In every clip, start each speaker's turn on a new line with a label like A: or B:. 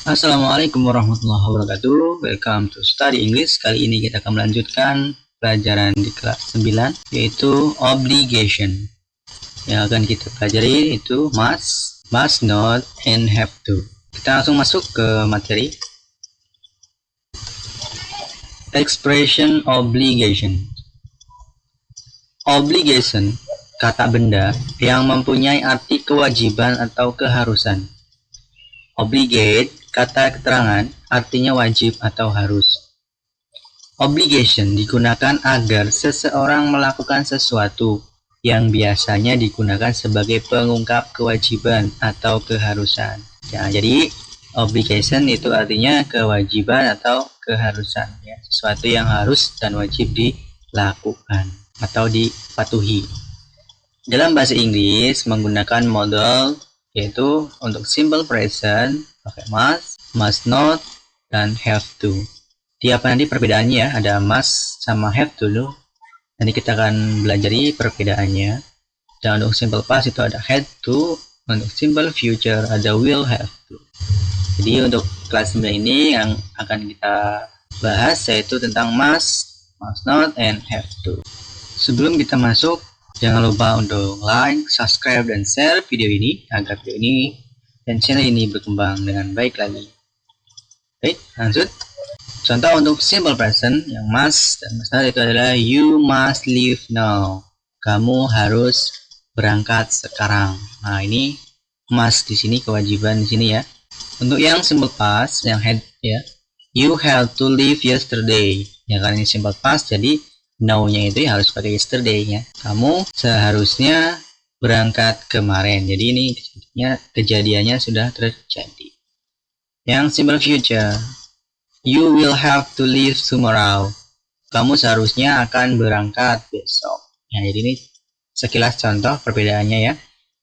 A: Assalamualaikum warahmatullahi wabarakatuh. Welcome to Study English. Kali ini kita akan melanjutkan pelajaran di kelas 9, yaitu obligation. Yang akan kita pelajari itu must not, and have to. Kita langsung masuk ke materi. Expression obligation. Obligation, kata benda yang mempunyai arti kewajiban atau keharusan. Obligate, kata keterangan, artinya wajib atau harus. Obligation digunakan agar seseorang melakukan sesuatu yang biasanya digunakan sebagai pengungkap kewajiban atau keharusan. Ya, jadi obligation itu artinya kewajiban atau keharusan, ya, sesuatu yang harus dan wajib dilakukan atau dipatuhi. Dalam bahasa Inggris menggunakan model yaitu untuk simple present pakai must not, dan have to. Di apa nanti perbedaannya ya, ada must sama have to dulu. Nanti kita akan belajari perbedaannya. Dan untuk simple past itu ada had to, untuk simple future ada will have to. Jadi untuk kelas 9 ini yang akan kita bahas yaitu tentang must not, and have to. Sebelum kita masuk, jangan lupa untuk like, subscribe, dan share video ini agar video ini dan channel ini berkembang dengan baik lagi. Baik, lanjut. Contoh untuk simple present yang must dan must not itu adalah you must leave now. Kamu harus berangkat sekarang. Nah, ini must di sini, kewajiban di sini ya. Untuk yang simple past yang had ya, you have to leave yesterday. Ya, karena ini simple past jadi now-nya itu ya harus pakai yesterday-nya. Kamu seharusnya berangkat kemarin. Jadi ini kejadiannya sudah terjadi. Yang simple future, you will have to leave tomorrow. Kamu seharusnya akan berangkat besok. Nah, jadi ini sekilas contoh perbedaannya ya.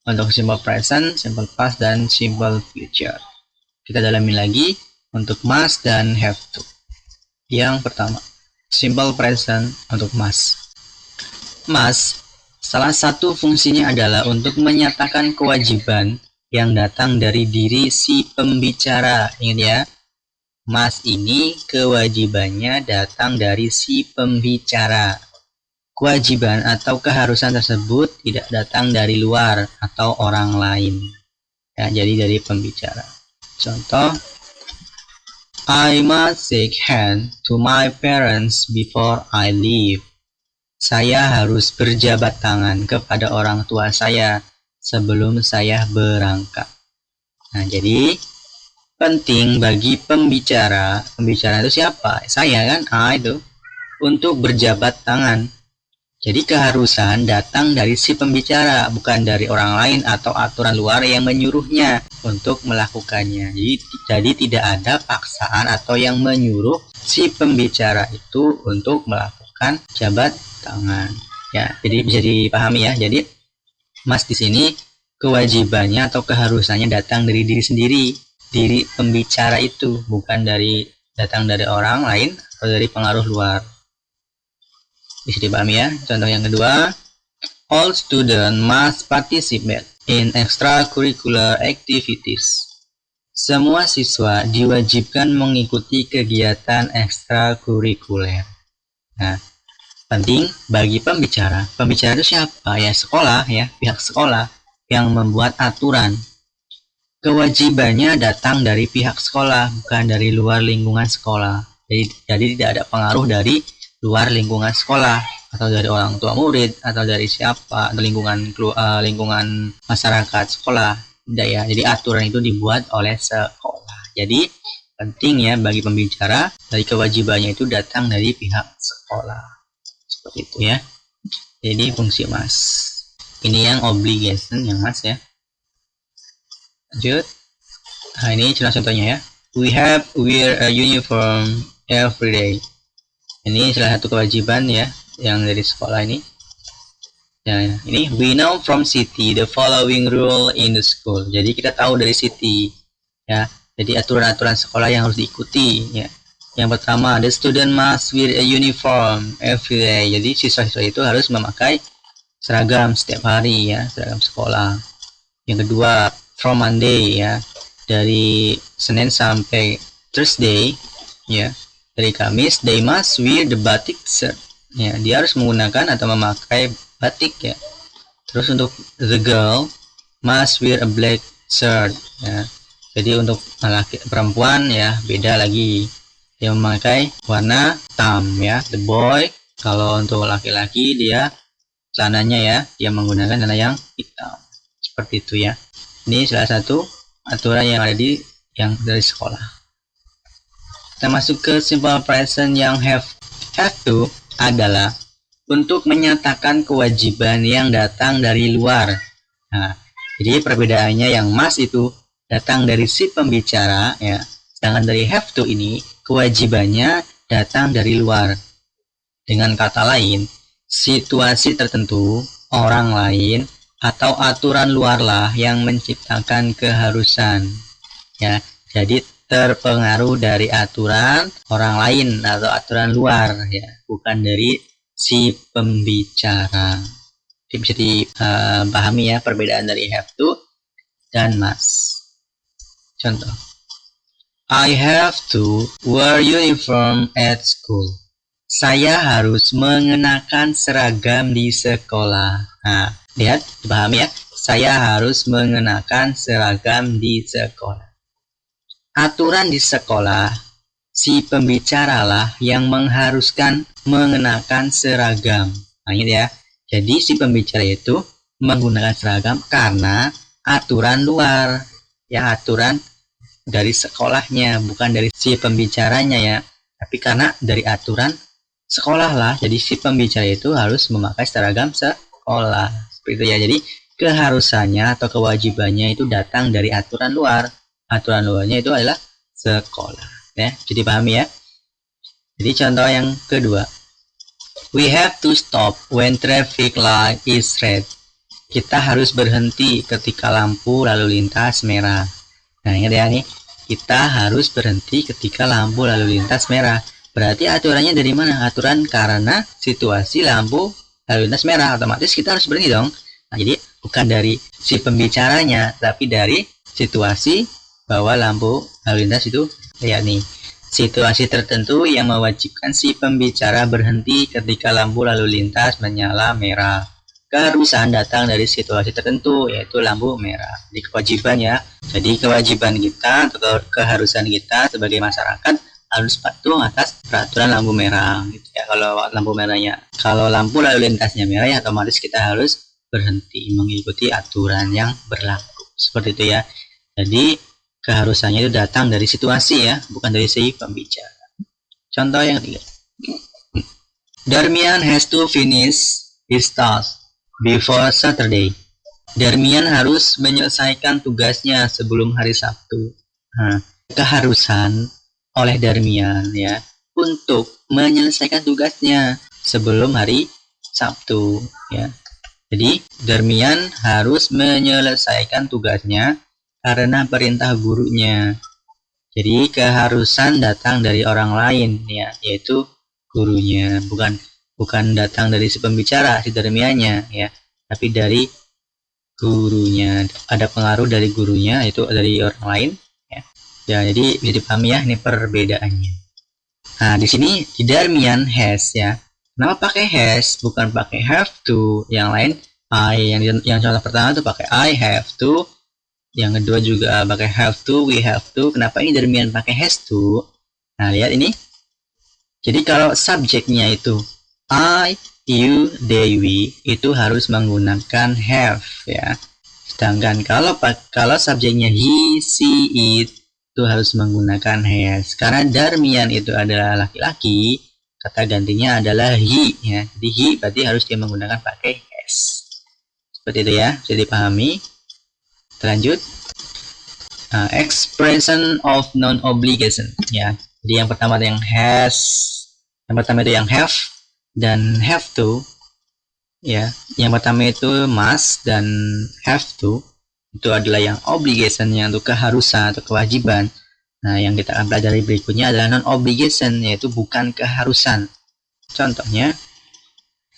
A: Untuk simple present, simple past, dan simple future. Kita dalamin lagi untuk must dan have to. Yang pertama, simple present untuk must. Must, salah satu fungsinya adalah untuk menyatakan kewajiban yang datang dari diri si pembicara. Ingat ya, must ini kewajibannya datang dari si pembicara. Kewajiban atau keharusan tersebut tidak datang dari luar atau orang lain. Ya, jadi dari pembicara. Contoh, I must shake hand to my parents before I leave. Saya harus berjabat tangan kepada orang tua saya sebelum saya berangkat. Nah, jadi penting bagi pembicara itu siapa? Saya kan, itu untuk berjabat tangan. Jadi keharusan datang dari si pembicara, bukan dari orang lain atau aturan luar yang menyuruhnya untuk melakukannya. Jadi tidak ada paksaan atau yang menyuruh si pembicara itu untuk melakukan jabat tangan. Ya, jadi bisa dipahami ya. Jadi must di sini kewajibannya atau keharusannya datang dari diri sendiri, diri pembicara itu, bukan datang dari orang lain atau dari pengaruh luar. Bisa dipahami ya. Contoh yang kedua, all students must participate in extracurricular activities. Semua siswa diwajibkan mengikuti kegiatan ekstrakurikuler. Nah, penting bagi pembicara. Pembicara itu siapa? Ya, sekolah ya, pihak sekolah yang membuat aturan. Kewajibannya datang dari pihak sekolah, bukan dari luar lingkungan sekolah. Jadi tidak ada pengaruh dari luar lingkungan sekolah atau dari orang tua murid atau dari siapa atau lingkungan masyarakat sekolah. Tidak ya. Jadi aturan itu dibuat oleh sekolah. Jadi penting ya bagi pembicara, dari kewajibannya itu datang dari pihak sekolah. Seperti itu ya. Jadi fungsi must. Ini yang obligation yang must ya. Lanjut. Nah, ini contohnya ya. We have wear a uniform every day. Ini salah satu kewajiban ya yang dari sekolah ini. Ya, ini we know from city the following rule in the school. Jadi kita tahu dari city ya. Jadi aturan-aturan sekolah yang harus diikuti ya. Yang pertama, the student must wear a uniform every day. Jadi siswa-siswa itu harus memakai seragam setiap hari ya, seragam sekolah. Yang kedua, from Monday ya, dari Senin sampai Thursday, ya, dari Kamis, they must wear the batik shirt. Ya, dia harus menggunakan atau memakai batik, ya. Terus untuk the girl must wear a black shirt, ya. Jadi untuk perempuan, ya, beda lagi, dia memakai warna hitam, ya. The boy, kalau untuk laki-laki, dia celananya, ya, dia menggunakan celana yang hitam, seperti itu, ya. Ini salah satu aturan yang ada yang dari sekolah. Kita masuk ke simple present yang have to adalah untuk menyatakan kewajiban yang datang dari luar. Nah, jadi perbedaannya yang must itu datang dari si pembicara, ya. Sedangkan dari have to ini kewajibannya datang dari luar. Dengan kata lain, situasi tertentu, orang lain, atau aturan luarlah yang menciptakan keharusan, ya. Jadi terpengaruh dari aturan orang lain atau aturan luar, ya, bukan dari si pembicara. Jadi bisa dipahami, ya, perbedaan dari have to dan must. Contoh, I have to wear uniform at school. Saya harus mengenakan seragam di sekolah. Nah, lihat, dipahami, ya. Saya harus mengenakan seragam di sekolah. Aturan di sekolah, si pembicaralah yang mengharuskan mengenakan seragam. Nah, ini, ya. Jadi si pembicara itu menggunakan seragam karena aturan luar, ya, aturan dari sekolahnya, bukan dari si pembicaranya, ya, tapi karena dari aturan sekolah lah. Jadi si pembicara itu harus memakai seragam sekolah, seperti itu, ya. Jadi keharusannya atau kewajibannya itu datang dari aturan luar. Aturan luarnya itu adalah sekolah, ya. Jadi pahami, ya. Jadi contoh yang kedua, we have to stop when traffic light is red. Kita harus berhenti ketika lampu lalu lintas merah. Nah, ingat, ya, nih, kita harus berhenti ketika lampu lalu lintas merah. Berarti aturannya dari mana? Aturan karena situasi lampu lalu lintas merah, otomatis kita harus berhenti dong. Nah, jadi bukan dari si pembicaranya, tapi dari situasi bahwa lampu lalu lintas itu, lihat nih, situasi tertentu yang mewajibkan si pembicara berhenti ketika lampu lalu lintas menyala merah. Keharusan datang dari situasi tertentu, yaitu lampu merah. Jadi kewajiban, ya. Jadi kewajiban kita atau keharusan kita sebagai masyarakat harus patuh atas peraturan lampu merah, gitu, ya. Kalau lampu lalu lintasnya merah, ya, otomatis kita harus berhenti mengikuti aturan yang berlaku, seperti itu, ya. Jadi keharusannya itu datang dari situasi, ya, bukan dari si pembicara. Contoh yang ketiga, Darmian has to finish his task before Saturday. Darmian harus menyelesaikan tugasnya sebelum hari Sabtu. Nah, keharusan oleh Darmian, ya, untuk menyelesaikan tugasnya sebelum hari Sabtu, ya. Jadi Darmian harus menyelesaikan tugasnya karena perintah gurunya. Jadi keharusan datang dari orang lain, ya, yaitu gurunya, bukan datang dari si pembicara, si Darmiannya, ya, tapi dari gurunya. Ada pengaruh dari gurunya, yaitu dari orang lain, ya. Ya, jadi bisa dipahami, ya, ini perbedaannya. Nah, di sini di Darmian has, ya. Kenapa pakai has, bukan pakai have to? Yang lain yang contoh pertama tuh pakai I have to, yang kedua juga pakai have to, we have to. Kenapa ini Darmian pakai has to? Nah, lihat ini. Jadi kalau subjeknya itu I, you, they, we, itu harus menggunakan have, ya. Sedangkan kalau subjeknya he, she, it, itu harus menggunakan has. Karena Darmian itu adalah laki-laki, kata gantinya adalah he, ya. Jadi he berarti harus dia menggunakan pakai has. Seperti itu, ya, bisa dipahami. Lanjut, expression of non-obligation, ya. Jadi yang pertama yang has, yang pertama itu yang have dan have to, ya. Yang pertama itu must dan have to, itu adalah yang obligation, yang untuk keharusan atau kewajiban. Nah, yang kita akan pelajari berikutnya adalah non-obligation, yaitu bukan keharusan. Contohnya,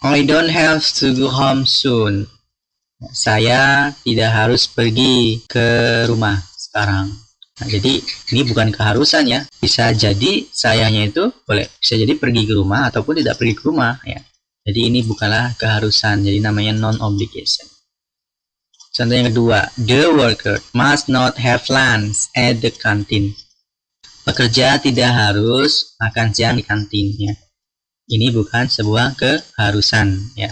A: I don't have to go home soon. Saya tidak harus pergi ke rumah sekarang. Nah, jadi ini bukan keharusan ya. Bisa jadi sayanya itu bisa jadi pergi ke rumah ataupun tidak pergi ke rumah ya. Jadi ini bukanlah keharusan. Jadi namanya non-obligation. Contoh yang kedua, the worker must not have lunch at the canteen. Pekerja tidak harus makan siang di kantin ya. Ini bukan sebuah keharusan ya.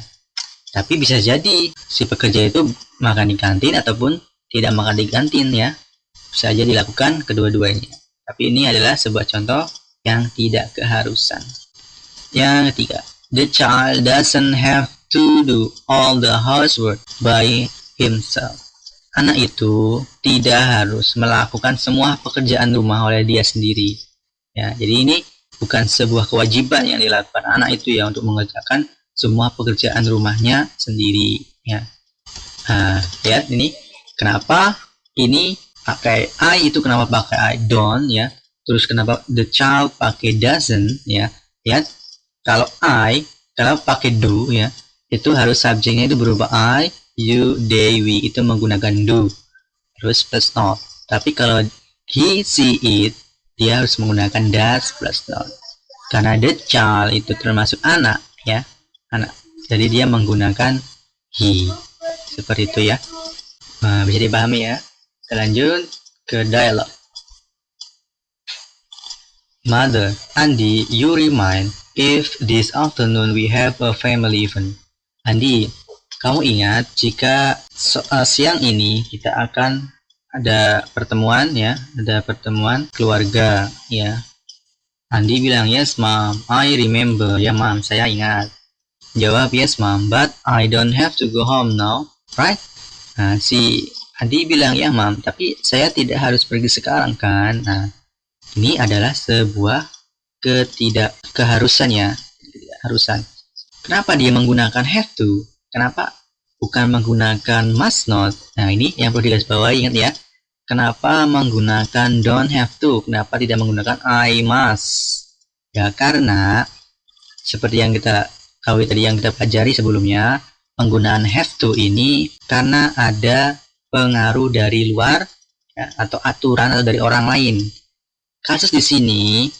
A: Tapi bisa jadi si pekerja itu makan di kantin ataupun tidak makan di kantin ya. Bisa aja dilakukan kedua-duanya. Tapi ini adalah sebuah contoh yang tidak keharusan. Yang ketiga, the child doesn't have to do all the housework by himself. Anak itu tidak harus melakukan semua pekerjaan rumah oleh dia sendiri. Ya, jadi ini bukan sebuah kewajiban yang dilakukan anak itu ya untuk mengerjakan semua pekerjaan rumahnya sendiri. Ya, lihat ini kenapa ini pakai I, itu kenapa pakai I don't ya. Terus kenapa the child pakai doesn't ya. Lihat kalau pakai do ya, itu harus subjeknya itu berupa I, you, they, we, itu menggunakan do terus plus not. Tapi kalau he, she, it, dia harus menggunakan does plus not. Karena the child itu termasuk anak ya, anak. Jadi dia menggunakan he. Seperti itu ya. Nah, bisa dipahami ya. Kita lanjut ke dialog. Mother, Andi, you remind if this afternoon we have a family event. Andi, kamu ingat jika siang ini kita akan ada pertemuan ya, ada pertemuan keluarga ya. Andi bilang, yes mom, I remember. Ya mom, saya ingat. Jawab, yes mom, but I don't have to go home now, right? Nah, si Andi bilang, ya mom, tapi saya tidak harus pergi sekarang kan. Nah, ini adalah sebuah keharusan ya, keharusan. Kenapa dia menggunakan have to? Kenapa bukan menggunakan must not? Nah, ini yang perlu digarisbawahi, ingat ya. Kenapa menggunakan don't have to? Kenapa tidak menggunakan I must? Ya, karena seperti yang kita ketahui tadi, yang kita pelajari sebelumnya, penggunaan have to ini karena ada pengaruh dari luar ya, atau aturan atau dari orang lain. Kasus di sini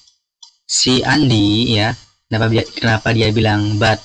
A: si Andi ya, kenapa dia bilang but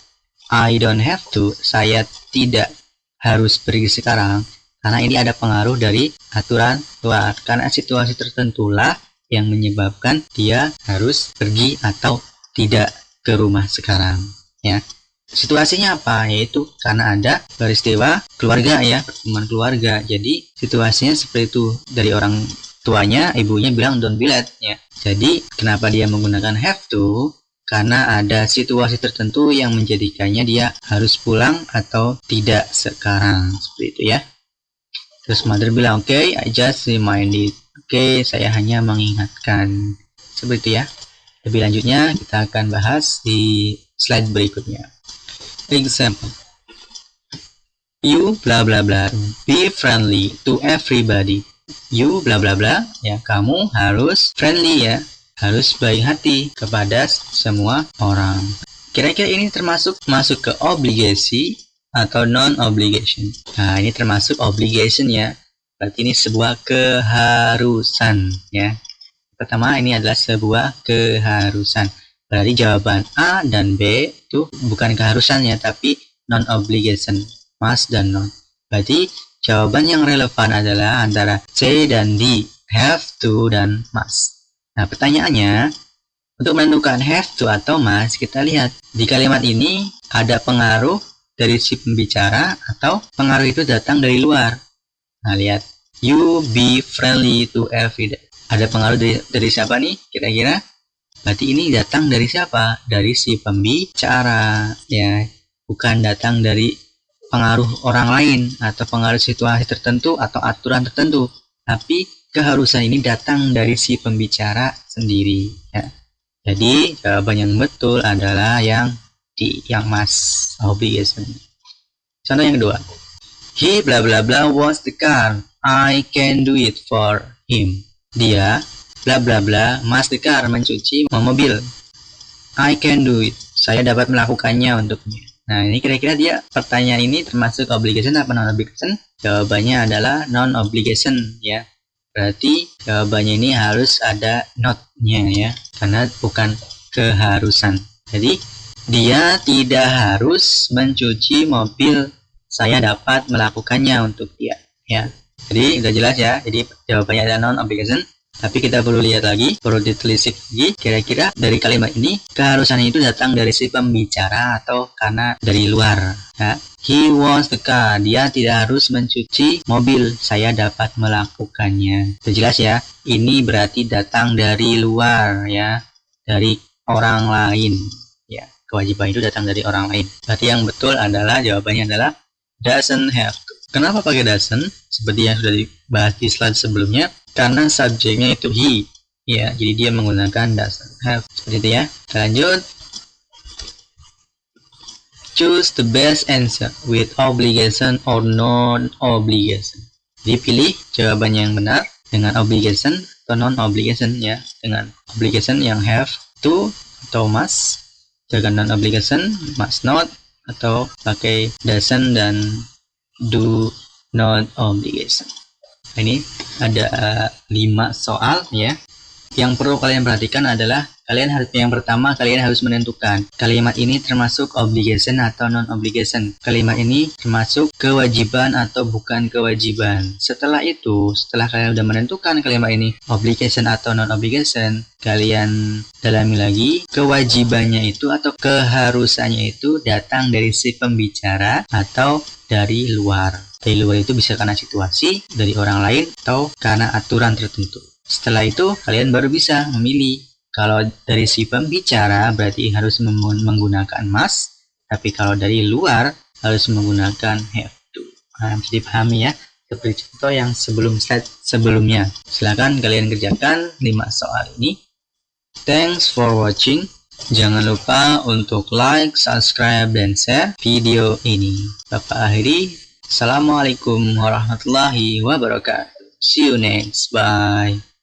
A: I don't have to, saya tidak harus pergi sekarang, karena ini ada pengaruh dari aturan luar. Karena situasi tertentu lah yang menyebabkan dia harus pergi atau tidak ke rumah sekarang ya. Situasinya apa? Yaitu karena ada peristiwa keluarga ya, pertemuan keluarga. Jadi situasinya seperti itu. Dari orang tuanya, ibunya bilang don't be late ya. Jadi kenapa dia menggunakan have to? Karena ada situasi tertentu yang menjadikannya dia harus pulang atau tidak sekarang. Seperti itu ya. Terus mother bilang, okay, I just reminded. Oke, saya hanya mengingatkan. Seperti itu ya. Lebih lanjutnya kita akan bahas di slide berikutnya. Example. You bla bla bla be friendly to everybody. You bla bla bla ya, kamu harus friendly ya, harus baik hati kepada semua orang. Kira-kira ini masuk ke obligasi atau non obligation? Nah, ini termasuk obligation ya. Berarti ini sebuah keharusan ya. Pertama, ini adalah sebuah keharusan. Berarti jawaban A dan B itu bukan keharusannya, tapi non-obligation, must dan not. Berarti jawaban yang relevan adalah antara C dan D, have to dan must. Nah, pertanyaannya, untuk menentukan have to atau must, kita lihat di kalimat ini ada pengaruh dari si pembicara atau pengaruh itu datang dari luar. Nah, lihat, you be friendly to everybody. Ada pengaruh dari siapa nih kira-kira? Berarti ini datang dari siapa? Dari si pembicara ya, bukan datang dari pengaruh orang lain atau pengaruh situasi tertentu atau aturan tertentu, tapi keharusan ini datang dari si pembicara sendiri ya. Jadi jawaban yang betul adalah yang D, yang must, obligation. Contoh yang kedua, he bla bla bla wants the car, I can do it for him. Dia bla bla bla must the car, mencuci mobil. I can do it, saya dapat melakukannya untuknya. Nah, ini kira-kira dia pertanyaan ini termasuk obligation apa non obligation? Jawabannya adalah non obligation ya. Berarti jawabannya ini harus ada not-nya ya, karena bukan keharusan. Jadi dia tidak harus mencuci mobil, saya dapat melakukannya untuk dia ya. Jadi udah jelas ya. Jadi jawabannya ada non-obligation. Tapi kita perlu lihat lagi, perlu ditelisik lagi, kira-kira dari kalimat ini keharusan itu datang dari si pembicara atau karena dari luar ya. He wants the car, dia tidak harus mencuci mobil, saya dapat melakukannya. Itu jelas ya. Ini berarti datang dari luar ya, dari orang lain ya. Kewajiban itu datang dari orang lain. Berarti yang betul adalah jawabannya adalah doesn't have to. Kenapa pakai doesn't? Seperti yang sudah dibahas di slide sebelumnya, karena subjeknya itu he ya, jadi dia menggunakan doesn't have. Seperti itu ya. Kita lanjut. Choose the best answer with obligation or non-obligation. Jadi pilih jawaban yang benar dengan obligation atau non-obligation ya. Dengan obligation yang have to atau must, dengan non-obligation must not, atau pakai doesn't dan do not obligation. Ini ada 5 soal ya. Yang perlu kalian perhatikan adalah yang pertama kalian harus menentukan kalimat ini termasuk obligation atau non obligation. Kalimat ini termasuk kewajiban atau bukan kewajiban. Setelah kalian sudah menentukan kalimat ini obligation atau non obligation, kalian dalami lagi kewajibannya itu atau keharusannya itu datang dari si pembicara atau dari luar. Dari luar itu bisa karena situasi, dari orang lain, atau karena aturan tertentu. Setelah itu kalian baru bisa memilih. Kalau dari si pembicara berarti harus menggunakan must, tapi kalau dari luar harus menggunakan have to. Nah, bisa dipahami ya, seperti contoh yang slide sebelumnya. Silakan kalian kerjakan 5 soal ini. Thanks for watching. Jangan lupa untuk like, subscribe, dan share video ini. Bapak akhiri. Assalamualaikum warahmatullahi wabarakatuh. See you next. Bye.